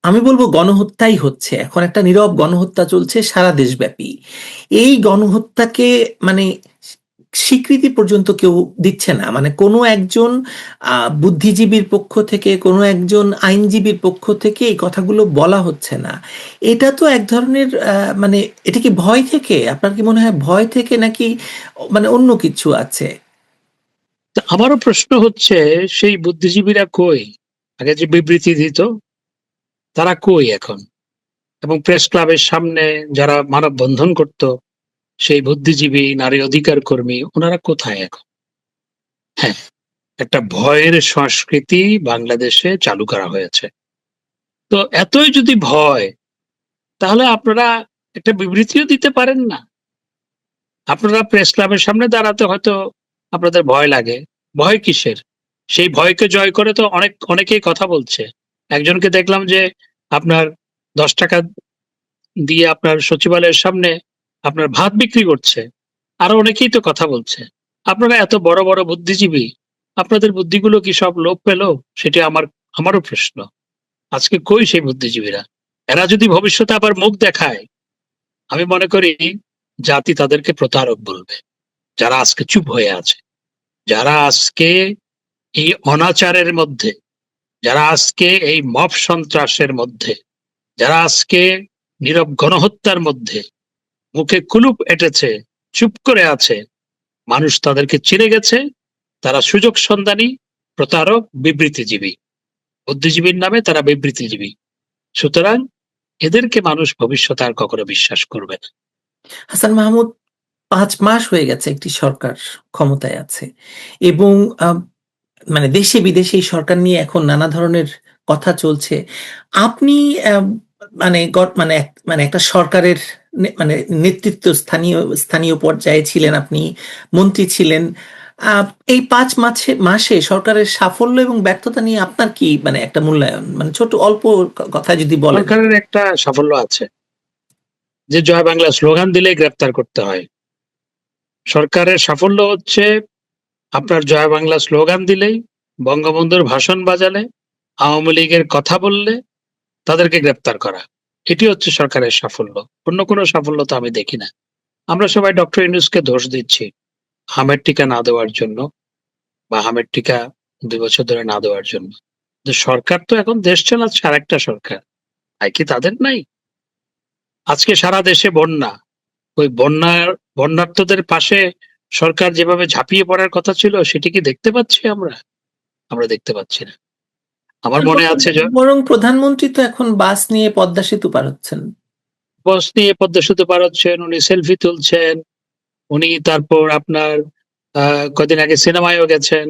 আমি বলবো গণহত্যাই হচ্ছে, এখন একটা নীরব গণহত্যা চলছে সারা দেশব্যাপী। এই গণহত্যাকে মানে স্বীকৃতি পর্যন্ত কেউ দিচ্ছে না, মানে কোনো একজন বুদ্ধিজীবীর পক্ষ থেকে, কোনো একজন আইনজীবীর পক্ষ থেকে এই কথাগুলো বলা হচ্ছে না। এটা তো এক ধরনের মানে এটা কি ভয় থেকে, আপনার কি মনে হয় ভয় থেকে, নাকি মানে অন্য কিছু আছে? তা আমারও প্রশ্ন হচ্ছে, সেই বুদ্ধিজীবীরা কই? আগে যে বিবৃতি দিত, তারা কই এখন? এবং প্রেস ক্লাবের সামনে যারা মানববন্ধন করত, সেই বুদ্ধিজীবী, নারী অধিকার কর্মী, ওনারা কোথায় এখন? হ্যাঁ, একটা ভয়ের সংস্কৃতি বাংলাদেশে চালু করা হয়েছে। তো এতই যদি ভয়, তাহলে আপনারা একটা বিবৃতিও দিতে পারেন না। আপনারা প্রেস ক্লাবের সামনে দাঁড়াতে হয়তো আপনাদের ভয় লাগে। ভয় কিসের? সেই ভয়কে জয় করে তো অনেকেই কথা বলছে। একজনকে দেখলাম যে আপনার ৳10 দিয়ে আপনার সচিবালয়ের সামনে আপনার ভাত বিক্রি করছে। আরো অনেকেই তো কথা বলছে। আপনারা এত বড়, বড় বুদ্ধিজীবী, আপনাদের বুদ্ধিগুলো কি সব লোপ পেল? সেটি আমারও প্রশ্ন। আজকে কই সেই বুদ্ধিজীবীরা? এরা যদি ভবিষ্যতে আবার মুখ দেখায়, আমি মনে করি জাতি তাদেরকে প্রতারক বলবে। যারা আজকে চুপ হয়ে আছে, যারা আজকে এই অনাচারের মধ্যে, যারা আজকে এই মব সন্ত্রাসের মধ্যে, যারা আজকে নীরব গণহত্যার মধ্যে মুখে কুলুপ এঁটেছে, চুপ করে আছে, মানুষ তাদেরকে চিনে গেছে। তারা সুযোগ সন্ধানী, প্রতারক, বিবৃতিজীবী। বুদ্ধিজীবীর নামে তারা বিবৃতিজীবী। সুতরাং এদেরকে মানুষ ভবিষ্যতে আর কখনো বিশ্বাস করবে না। হাসান মাহমুদ, 5 মাস হয়ে গেছে একটি সরকার ক্ষমতায় আছে এবং মানে দেশে বিদেশে এই সরকার নিয়ে এখন নানা ধরনের কথা চলছে। আপনি মানে একটা সরকারের মানে নেতৃত্ব স্থানীয় পর্যায়ে ছিলেন, আপনি মন্ত্রী ছিলেন। এই 5 মাসে সরকারের সাফল্য এবং ব্যর্থতা নিয়ে আপনার কি মানে একটা মূল্যায়ন, মানে ছোট অল্প কথা যদি বলেন। সরকারের একটা সাফল্য আছে যে জয় বাংলা স্লোগান দিলেই গ্রেপ্তার করতে হয়। সরকারের সাফল্য হচ্ছে আপনার জয় বাংলা স্লোগান দিলেই, বঙ্গবন্ধুর ভাষণ বাজালে, আওয়ামী লীগের কথা বললে তাদেরকে গ্রেপ্তার করা। এটি হচ্ছে সরকারের সাফল্য। অন্য কোনো সাফল্য তো আমি দেখি না। আমরা সবাই ডক্টর ইউনূসকে দোষ দিচ্ছি হামের টিকা না দেওয়ার জন্য, বা হামের টিকা 2 বছর ধরে না দেওয়ার জন্য। কিন্তু সরকার তো এখন দেশ চালাচ্ছে আরেকটা সরকার। তাই কি তাদের নাই? আজকে সারা দেশে বন্যা। ওই বন্যার্তদের পাশে সরকার যেভাবে ঝাঁপিয়ে পড়ার কথা ছিল, সেটি কি দেখতে পাচ্ছি আমরা? আমরা দেখতে পাচ্ছি না। আমার মনে আছে বরং প্রধানমন্ত্রী তো এখন বাস নিয়ে পদ্মা সেতু পার হচ্ছেন। বস নিয়ে পদ্মা সেতু পার হচ্ছেন, উনি সেলফি তুলছেন, উনি তারপর আপনার কদিন আগে সিনেমায়ও গেছেন।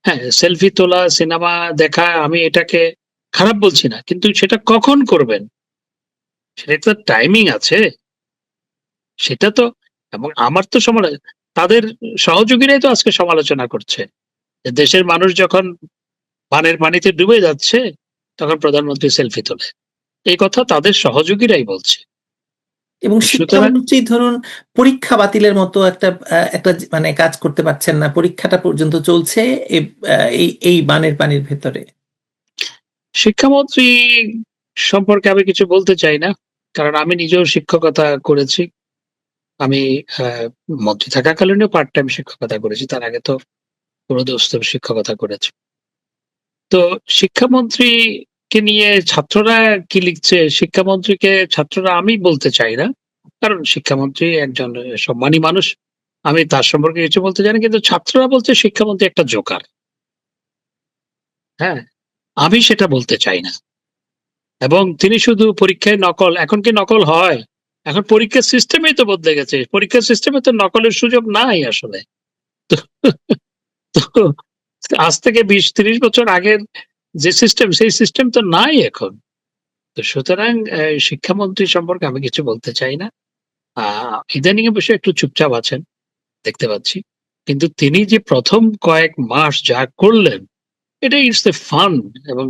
হ্যাঁ, সেলফি তোলা, সিনেমা দেখা, আমি এটাকে খারাপ বলছি না। কিন্তু সেটা কখন করবেন? সেটা একটা টাইমিং আছে। সেটা তো, এবং আমার তো তাদের সহযোগীরাই তো আজকে সমালোচনা করছে যে দেশের মানুষ যখন বানের পানিতে ডুবে যাচ্ছে, তখন প্রধানমন্ত্রী সেলফি তোলে। এই কথা তাদের সহযোগীরাই বলছে। এবং সুতরাং শিক্ষামন্ত্রী ধরুন পরীক্ষা বাতিলের মতো একটা মানে কাজ করতে পারছেন না, পরীক্ষাটা পর্যন্ত চলছে এই বানের পানির ভেতরে। শিক্ষামন্ত্রী সম্পর্কে আমি কিছু বলতে চাই না, কারণ আমি নিজেও শিক্ষকতা করেছি। আমি মন্ত্রী থাকাকালীনও পার্ট টাইম শিক্ষকতা করেছি। তার আগে তো পুরোদস্তুর শিক্ষকতা করেছি। তো শিক্ষামন্ত্রীকে নিয়ে ছাত্ররা কি লিখছে, শিক্ষামন্ত্রীকে ছাত্ররা, আমি বলতে চাই না। কারণ শিক্ষামন্ত্রী একজন সম্মানী মানুষ। আমি তার সম্পর্কে কিছু বলতে চাই না। কিন্তু ছাত্ররা বলছে শিক্ষামন্ত্রী একটা জোকার। হ্যাঁ, আমি সেটা বলতে চাই না। এবং তিনি শুধু পরীক্ষায় নকল, এখন কি নকল হয়? এখন পরীক্ষার সিস্টেমই তো বদলে গেছে। পরীক্ষার সিস্টেমে তো নকলের সুযোগ নাই আসলে। তো তো আজ থেকে 20-30 বছর আগের যে সিস্টেম, সেই সিস্টেম তো নাই এখন। তো সুতরাং শিক্ষামন্ত্রী সম্পর্কে আমি কিছু বলতে চাই না। ইদানিং অবশ্য একটু চুপচাপ আছেন, দেখতে পাচ্ছি। কিন্তু তিনি যে প্রথম কয়েক মাস যা করলেন, এটা ইটস এ ফান। এবং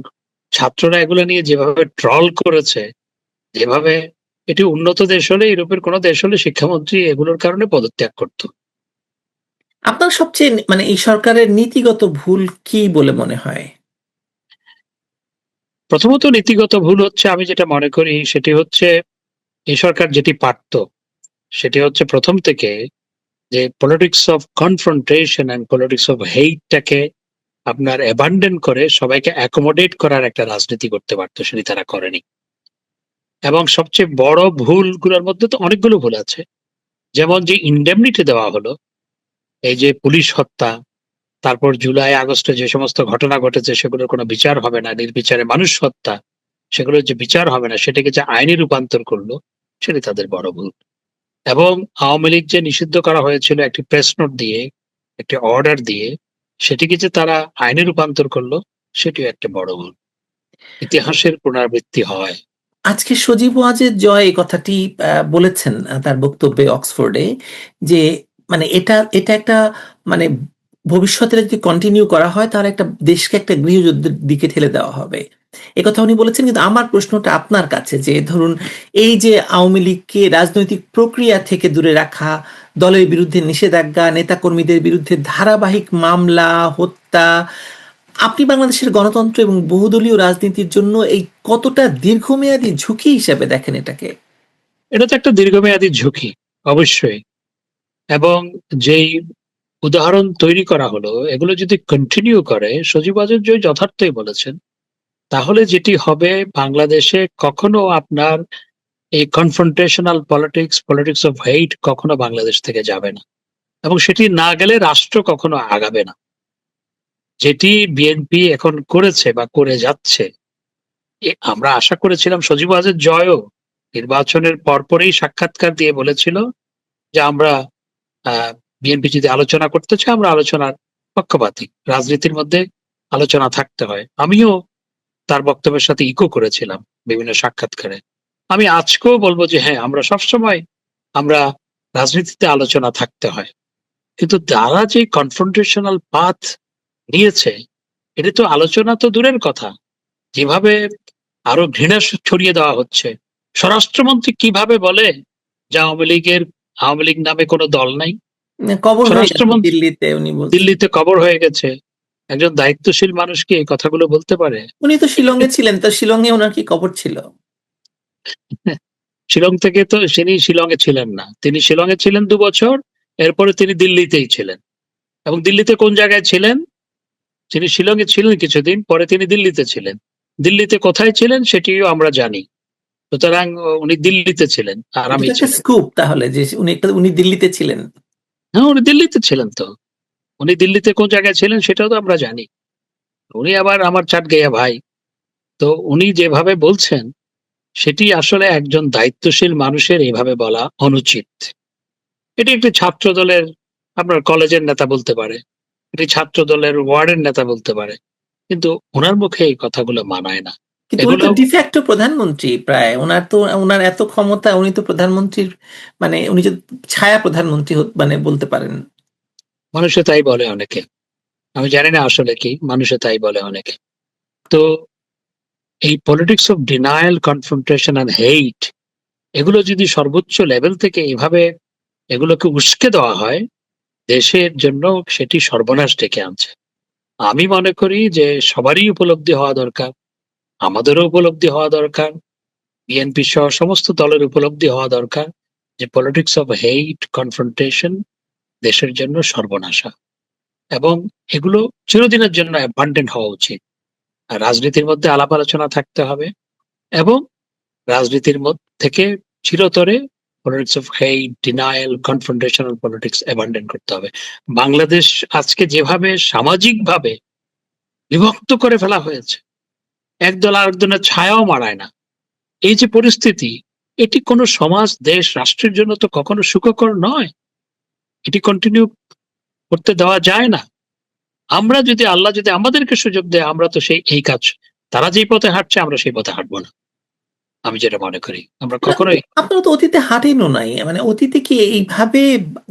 ছাত্ররা এগুলো নিয়ে যেভাবে ট্রল করেছে, যেভাবে, এটি উন্নত দেশ হলে, ইউরোপের কোনো দেশ হলে শিক্ষামন্ত্রী এগুলোর কারণে পদত্যাগ করত। আপনার সবচেয়ে মানে এই সরকারের নীতিগত ভুল কি বলে মনে হয়? প্রথমত নীতিগত ভুল হচ্ছে, আমি যেটা মনে করি সেটি হচ্ছে, এই সরকার যেটি পারত সেটি হচ্ছে প্রথম থেকে যে politics of confrontation and politics of হেইটটাকে আপনার অ্যাবান্ডন করে সবাইকে অ্যাকোমোডেট করার একটা রাজনীতি করতে পারতো, সেটি তারা করেনি। এবং সবচেয়ে বড় ভুলগুলোর মধ্যে তো অনেকগুলো ভুল আছে। যেমন যে ইন্ডেমনিটি দেওয়া হলো, এই যে পুলিশ হত্যা, তারপর জুলাই আগস্টে যে সমস্ত ঘটনা ঘটেছে সেগুলোর কোনো বিচার হবে না, নির্বিচারে মানুষ হত্যা, সেগুলোর যে বিচার হবে না, সেটাকে যে আইনি রূপান্তর করলো, সেটি তাদের বড় ভুল। এবং আওয়ামী লীগ যে নিষিদ্ধ করা হয়েছিল একটি প্রেস নোট দিয়ে, একটি অর্ডার দিয়ে, সেটিকে যে তারা আইনে রূপান্তর করলো, সেটিও একটা বড় ভুল। ইতিহাসের পুনরাবৃত্তি হয়। আজকে সজীব ওয়াজেদ জয় এই কথাটি বলেছেন তার বক্তব্যে অক্সফোর্ডে, যে মানে এটা এটা একটা মানে ভবিষ্যতে যদি কন্টিনিউ করা হয় তাহলে একটা দেশকে একটা গৃহযুদ্ধের দিকে ঠেলে দেওয়া হবে। এ কথা উনি বলেছেন। কিন্তু আমার প্রশ্নটা আপনার কাছে, যে ধরুন এই যে আওয়ামী লীগকে রাজনৈতিক প্রক্রিয়া থেকে দূরে রাখা, দলের বিরুদ্ধে নিষেধাজ্ঞা, নেতাকর্মীদের বিরুদ্ধে ধারাবাহিক মামলা, হত্যা, আপনি বাংলাদেশের গণতন্ত্র এবং বহুদলীয় রাজনীতির জন্য এই কতটা দীর্ঘমেয়াদী ঝুঁকি হিসেবে দেখেন এটাকে? এটা তো একটা দীর্ঘমেয়াদী ঝুঁকি, অবশ্যই। এবং যেই উদাহরণ তৈরি করা হলো, এগুলো যদি কন্টিনিউ করে, সজীব ওয়াজেদ জয় যথার্থই বলেছেন, তাহলে যেটি হবে, বাংলাদেশে কখনো আপনার এই confrontational politics, politics of hate কখনো বাংলাদেশ থেকে যাবে না। এবং সেটি না গেলে রাষ্ট্র কখনো আগাবে না। যেটি বিএনপি এখন করেছে বা করে যাচ্ছে, আমরা আশা করেছিলাম সজীব ওয়াজেদ জয়ও নির্বাচনের পরপরই সাক্ষাৎকার দিয়ে বলেছিল যে আমরা বিএনপি যদি আলোচনা করতে চায়, আমরা আলোচনার পক্ষপাতী, রাজনীতির মধ্যে আলোচনা থাকতে হয়। আমিও তার বক্তব্যের সাথে ইকো করেছিলাম বিভিন্ন সাক্ষাৎকারে। আমি আজকেও বলবো যে হ্যাঁ, আমরা সবসময় আমরা রাজনীতিতে আলোচনা থাকতে হয়, কিন্তু তারা যে কনফ্রন্টেশনাল পাথ নিয়েছে, এটা তো আলোচনা তো দূরের কথা, যেভাবে আরো ঘৃণা ছড়িয়ে দেওয়া হচ্ছে। স্বরাষ্ট্রমন্ত্রী কিভাবে বলে যে আওয়ামী লীগ নামে কোনো দল নাই? কবর হয়ে গেছে স্বরাষ্ট্রমন্ত্রী দিল্লিতে, উনি বলছেন। দিল্লিতে কবর হয়ে গেছে। একজন দায়িত্বশীল মানুষ কি এই কথাগুলো বলতে পারে? উনি তো শিলংয়ে ছিলেন, তো শিলংয়ে ওনার কি কবর ছিল? শিলং থেকে তো তিনি শিলংয়ে ছিলেন না। তিনি শিলংয়ে ছিলেন ২ বছর, এরপরে তিনি দিল্লিতেই ছিলেন। এবং দিল্লিতে কোন জায়গায় ছিলেন? তিনি শিলংয়ে ছিলেন কিছুদিন, পরে তিনি দিল্লিতে ছিলেন। দিল্লিতে কোথায় ছিলেন সেটিও আমরা জানি। সুতরাং উনি দিল্লিতে ছিলেন, এটা তো আরামেই একটা ছিলেন। স্কুপ তাহলে, যে উনি দিল্লিতে ছিলেন। হ্যাঁ, উনি দিল্লিতে ছিলেন তো। উনি দিল্লিতে কোন জায়গায় ছিলেন সেটাও তো আমরা জানি। উনি আবার আমার চাটগাঁইয়া ভাই। তো উনি যেভাবে বলছেন, সেটি আসলে একজন দায়িত্বশীল মানুষের এভাবে বলা অনুচিত। এটি একটি ছাত্র দলের, আপনার কলেজের নেতা বলতে পারে, এটি ছাত্র দলের ওয়ার্ডের নেতা বলতে পারে, কিন্তু ওনার মুখে এই কথাগুলো মানায় না। কিন্তু উনি এগুলো তো ডিফ্যাক্টো প্রধানমন্ত্রী প্রায়, ওনার এত ক্ষমতা, উনি তো প্রধানমন্ত্রীর মানে উনি যে ছায়া প্রধানমন্ত্রী মানে বলতে পারেন। মানুষে তাই বলে অনেকে। আমি জানি না আসলে কি, মানুষে তাই বলে অনেকে। তো এই politics of denial, confrontation and hate, এগুলো যদি সর্বোচ্চ লেভেল থেকে এভাবে এগুলোকে উস্কে দেওয়া হয়, দেশের জন্য সেটি সর্বনাশ ডেকে আনছে। আমি মনে করি যে সবারই উপলব্ধি হওয়া দরকার, আমাদেরও উপলব্ধি হওয়া দরকার, বিএনপি সহ সমস্ত দলের উপলব্ধি হওয়া দরকার যে পলিটিক্স অফ হেইট, কনফ্রন্টেশন দেশের জন্য সর্বনাশা। এবং এগুলো চিরদিনের জন্য অ্যাবান্ডেন্ট হওয়া উচিত। আর রাজনীতির মধ্যে আলাপ আলোচনা থাকতে হবে, এবং রাজনীতির থেকে চিরতরে politics of hate, denial, confrontational politics abandon করতে হবে। বাংলাদেশ আজকে যেভাবে সামাজিকভাবে বিভক্ত করে ফেলা হয়েছে, একদল আরেকজনের ছায়াও মাড়ায় না, এই যে পরিস্থিতি, এটি কোনো সমাজ, দেশ, রাষ্ট্রের জন্য তো কখনো সুখকর নয়। এটি কন্টিনিউ করতে দেওয়া যায় না। আমরা যদি, আল্লাহ যদি আমাদেরকে সুযোগ দেয়, আমরা তো এই কাজ, তারা যেই পথে হাঁটছে আমরা সেই পথে হাঁটবো না। আমি যেটা মনে করি, আমরা না, কখনোই। আপনারা তো অতীতে হাঁটেনও নাই, মানে অতীতে কি এইভাবে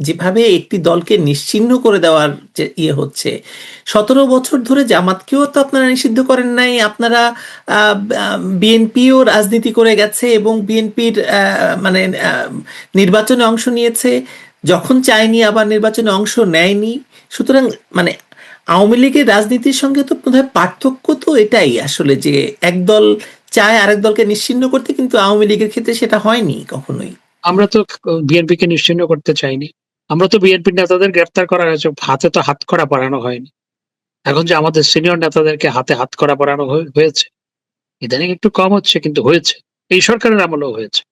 যেভাবে একটি দলকে নিশ্চিহ্ন করে দেওয়ার যে হচ্ছে, 17 বছর ধরে জামাতকেও তো আপনারা নিষিদ্ধ করেন নাই। আপনারা বিএনপিও রাজনীতি করে গেছে এবং বিএনপির মানে নির্বাচনে অংশ নিয়েছে, যখন চায়নি আবার নির্বাচনে অংশ নেয়নি। সুতরাং মানে আওয়ামী লীগের রাজনীতির সঙ্গে তো বোধহয় পার্থক্য তো এটাই আসলে, যে একদল চায় আরেক দলকে নিশ্চিহ্ন করতে, কিন্তু আওয়ামী লীগের ক্ষেত্রে সেটা হয়নি কখনোই। আমরা তো বিএনপিকে নিশ্চিহ্ন করতে চাইনি। আমরা তো বিএনপির নেতাদের গ্রেফতার করা হয়েছে, হাতে তো হাতকড়া পরানো হয়নি। এখন যে আমাদের সিনিয়র নেতাদেরকে হাতে হাতকড়া পরানো হয়েছে, ইদানিং একটু কম হচ্ছে, কিন্তু হয়েছে। এই সরকারের আমলেও হয়েছে।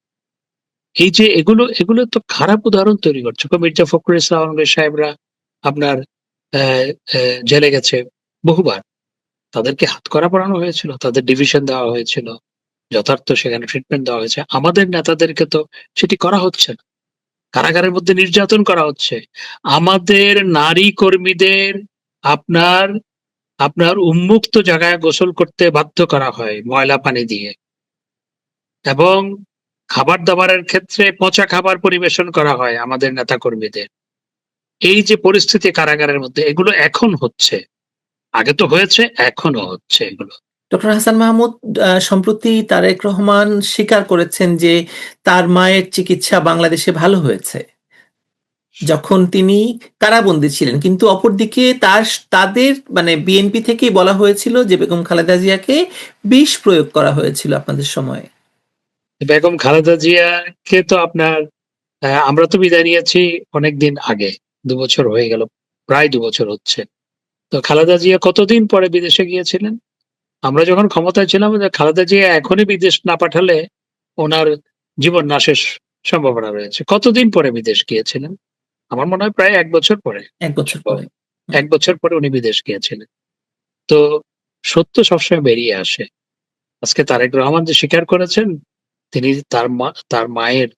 এই যে এগুলো এগুলো তো খারাপ উদাহরণ তৈরি করছে। মির্জা ফখরুল ইসলাম আলমগীর সাহেবরা আপনার জেলে গেছে বহুবার। তাদেরকে হাতকড়া পরানো হয়েছিল, তাদের ডিভিশন দেওয়া হয়েছিল, যথার্থ সেখানে ট্রিটমেন্ট দেওয়া হয়েছে। আমাদের নেতাদেরকে তো সেটি করা হচ্ছে না। কারাগারের মধ্যে নির্যাতন করা হচ্ছে। আমাদের নারী কর্মীদের আপনার আপনার উন্মুক্ত জায়গায় গোসল করতে বাধ্য করা হয় ময়লা পানি দিয়ে, এবং খাবার দাবারের ক্ষেত্রে পচা খাবার পরিবেশন করা হয় আমাদের নেতা কর্মীদের। এই যে পরিস্থিতি কারাগারের মধ্যে, এগুলো এখন হচ্ছে, আগে তো হয়েছে, এখনো হচ্ছে এগুলো। ডক্টর হাসান মাহমুদ সম্প্রতি তারেক রহমান স্বীকার করেছেন যে তার মায়ের চিকিৎসা বাংলাদেশে ভালো হয়েছে যখন তিনি কারাবন্দী ছিলেন, কিন্তু অপরদিকে তাদের মানে বিএনপি থেকেই বলা হয়েছিল যে বেগম খালেদা জিয়াকে বিষ প্রয়োগ করা হয়েছিল আপনাদের সময়ে। বেগম খালেদা জিয়াকে তো আপনার আমরা তো বিদায় নিয়েছি অনেকদিন আগে, 2 বছর হয়ে গেল, প্রায় 2 বছর হচ্ছে। তো খালেদা জিয়া কতদিন পরে বিদেশে গিয়েছিলেন? আমরা যখন ক্ষমতায় ছিলাম, খালেদা জিয়া এখনই বিদেশ না পাঠালে ওনার জীবন নাশের সম্ভাবনা রয়েছে। কতদিন পরে বিদেশ গিয়েছিলেন? আমার মনে হয় প্রায় 1 বছর পরে। 1 বছর পরে। 1 বছর পরে উনি বিদেশ গিয়েছিলেন। তো সত্য সবসময় বেরিয়ে আসে। আজকে তারেক রহমান যে স্বীকার করেছেন, তিনি তার মায়ের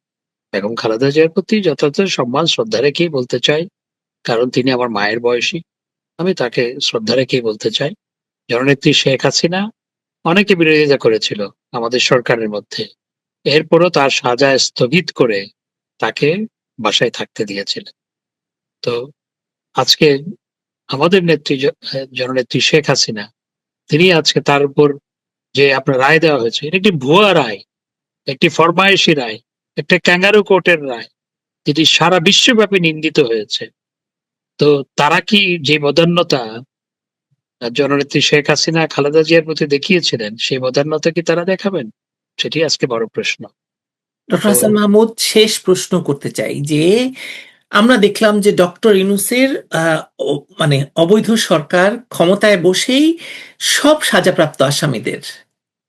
বেগম খালেদা জিয়ার প্রতি যথাযথ সম্মান শ্রদ্ধা রেখেই বলতে চাই, কারণ তিনি আমার মায়ের বয়সী। আমি তাকে শ্রদ্ধা রেখেই বলতে চাই, জননেত্রী শেখ হাসিনা অনেকে বিরোধিতা করেছিল আমাদের সরকারের মধ্যে, এরপরও তার সাজা স্থগিত করে তাকে বাসায় থাকতে দিয়েছিলেন। তো আজকে আমাদের নেত্রী জননেত্রী শেখ হাসিনা, তিনি আজকে তার উপর যে আপনার রায় দেওয়া হয়েছে, এটা একটি ভুয়া রায়, একটি ফরমায়েশি রায়, একটা ক্যাঙ্গারু কোর্টের রায়, যেটি সারা বিশ্বব্যাপী নিন্দিত হয়েছে। তো তারা কি যে বদান্যতা জননেত্রী শেখ হাসিনা খালেদা জিয়ার প্রতি দেখিয়েছিলেন, সেই বদান্যতা কি তারা দেখাবেন? সেটি আজকে বড় প্রশ্ন। ডক্টর হাসান মাহমুদ, শেষ প্রশ্ন করতে চাই যে আমরা দেখলাম যে ডক্টর ইউনূসের মানে অবৈধ সরকার ক্ষমতায় বসেই সব সাজাপ্রাপ্ত আসামিদের,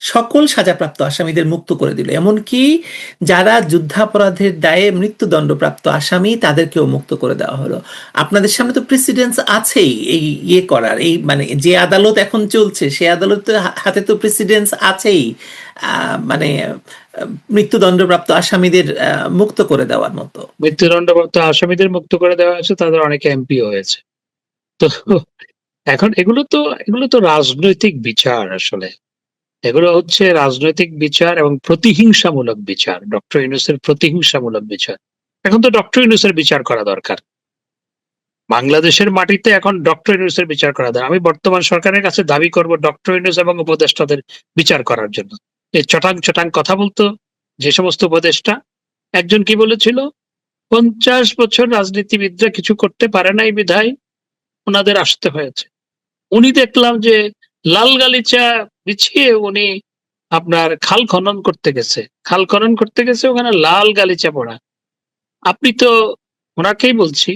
সকল সাজাপ্রাপ্ত আসামিদের মুক্ত করে দিল, এমনকি যারা যুদ্ধাপরাধের দায়ে মৃত্যুদণ্ডপ্রাপ্ত আসামি তাদেরকেও মুক্ত করে দেওয়া হলো। আপনাদের সামনে তো প্রেসিডেন্স আছেই এই ইয়ে করার, এই মানে যে আদালত এখন চলছে সে আদালতের হাতে তো প্রেসিডেন্স আছেই, মানে মৃত্যুদণ্ডপ্রাপ্ত আসামিদের মুক্ত করে দেওয়ার মতো। মৃত্যুদণ্ডপ্রাপ্ত আসামিদের মুক্ত করে দেওয়া হয়েছে, তাদের অনেকে এমপিও হয়েছে। তো এখন এগুলো তো রাজনৈতিক বিচার, আসলে এগুলো হচ্ছে রাজনৈতিক বিচার এবং প্রতিহিংসামূলক বিচার, ডক্টর ইউনূসের প্রতিহিংসামূলক বিচার। এখন তো ডক্টর ইউনূসের বিচার করা দরকার, বাংলাদেশের মাটিতে এখন ডক্টর ইউনূসের বিচার করা দরকার। আমি বর্তমান সরকারের কাছে দাবি করব ডক্টর ইউনূস এবং উপদেষ্টাদের বিচার করার জন্য। এই চটাং চটাং কথা বলতো যে সমস্ত উপদেষ্টা, একজন কি বলেছিল, 50 বছর রাজনীতিবিদরা কিছু করতে পারে নাই বিধায় ওনাদের আসতে হয়েছে। উনি দেখলাম যে লাল গালিচা বিছিয়ে উনি আপনার খাল খনন করতে গেছে, ওখানে লাল গালিচা পড়া। আপনি তো, ওনাকেই বলছি,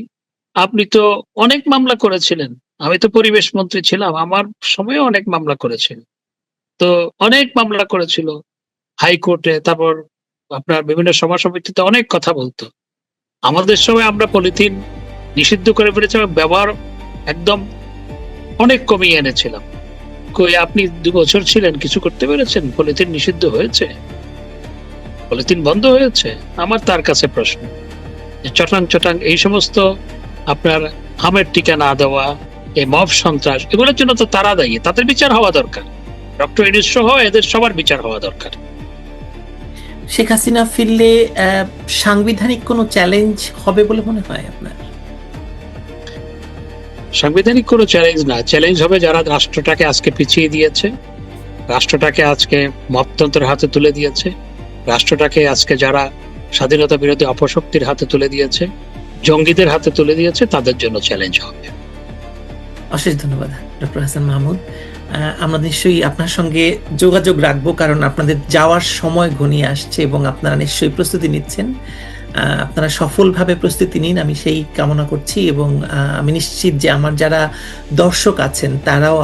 আপনি তো অনেক মামলা করেছিলেন, আমি তো পরিবেশ মন্ত্রী ছিলাম, আমার সময়ে অনেক মামলা করেছিল, তো অনেক মামলা করেছিল হাইকোর্টে, তারপর আপনার বিভিন্ন সভা সমিতিতে অনেক কথা বলতো। আমাদের সময় আমরা পলিথিন নিষিদ্ধ করে ফেলেছি, ব্যবহার একদম অনেক কমিয়ে এনেছিলাম। কই আপনি 2 বছর ছিলেন, কিছু করতে পেরেছেন? পলিথিন নিষিদ্ধ হয়েছে, পলিথিন বন্ধ হয়েছে? আমার তার কাছে প্রশ্ন, চটাং চটাং এই সমস্ত আপনার হামের টিকা না দেওয়া, এই মব সন্ত্রাস, এগুলোর জন্য তো তারা দায়ী, তাদের বিচার হওয়া দরকার। ডক্টর ইউনূস সহ এদের সবার বিচার হওয়া দরকার। শেখ হাসিনা ফিরলে সাংবিধানিক কোনো চ্যালেঞ্জ হবে বলে মনে হয় আপনার? সাংবিধানিক কোনো চ্যালেঞ্জ না, চ্যালেঞ্জ হবে যারা রাষ্ট্রটাকে আজকে পিছিয়ে দিয়েছে, রাষ্ট্রটাকে আজকে মপতন্ত্রের হাতে তুলে দিয়েছে, রাষ্ট্রটাকে আজকে যারা স্বাধীনতা বিরোধী অপশক্তির হাতে তুলে দিয়েছে, জঙ্গিদের হাতে তুলে দিয়েছে, তাদের জন্য চ্যালেঞ্জ হবে। অশেষ ধন্যবাদ ডক্টর হাসান মাহমুদ। আমরা নিশ্চয়ই আপনার সঙ্গে যোগাযোগ রাখবো, কারণ আপনাদের যাওয়ার সময় ঘনিয়ে আসছে এবং আপনারা নিশ্চয়ই প্রস্তুতি নিচ্ছেন। আপনারা সফলভাবে প্রস্তুতি নিন, আমি সেই কামনা করছি, এবং আমি নিশ্চিত যে আমার যারা দর্শক আছেন তারাও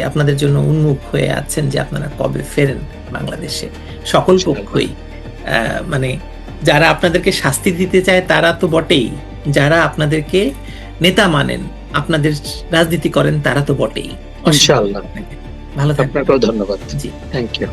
আপনাদের জন্য উন্মুখ হয়ে আছেন যে আপনারা কবে ফেরেন বাংলাদেশে। সকল পক্ষই, মানে যারা আপনাদেরকে শাস্তি দিতে চায় তারা তো বটেই, যারা আপনাদেরকে নেতা মানেন, আপনাদের রাজনীতি করেন তারা তো বটেই। ইনশাআল্লাহ। ভালো থাকবেন। আপনাকেও ধন্যবাদ। জি, থ্যাংক ইউ।